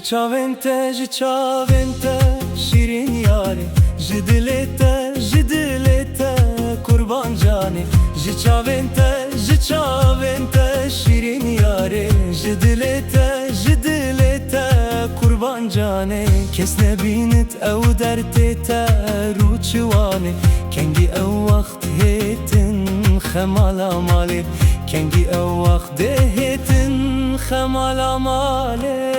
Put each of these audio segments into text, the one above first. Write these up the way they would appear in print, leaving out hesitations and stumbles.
çavente, ji çavente şirin yare, ji dilete kurban cane. Ji çavente şirin yare, ji dilete kurban cane. Kes ne binit ev dertete ruçuane, kengi ev vakt hetin xemala male, kengi ev vakt hetin xemala male.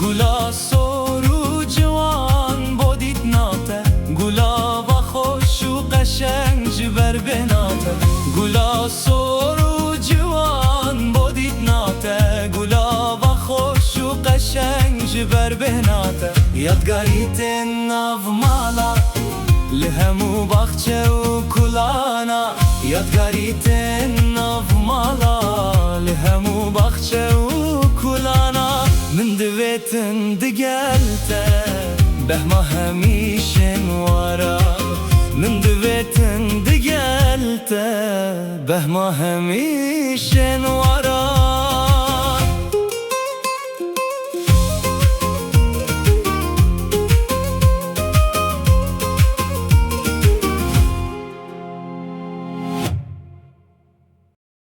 Gula soru ciwan bodit nate, gula va xoş û qeşeng ji ber benate. Gula soru ciwan bodit nate, gula va xoş û qeşeng ji ber benate. Yadgarî tên nav mala li hemû baxçe û kulana, yadgarî tên nav mala li hemû baxçe û kulana. Min divetin digelte behma hemîşen wara, min divetin digelte behma hemîşen wara.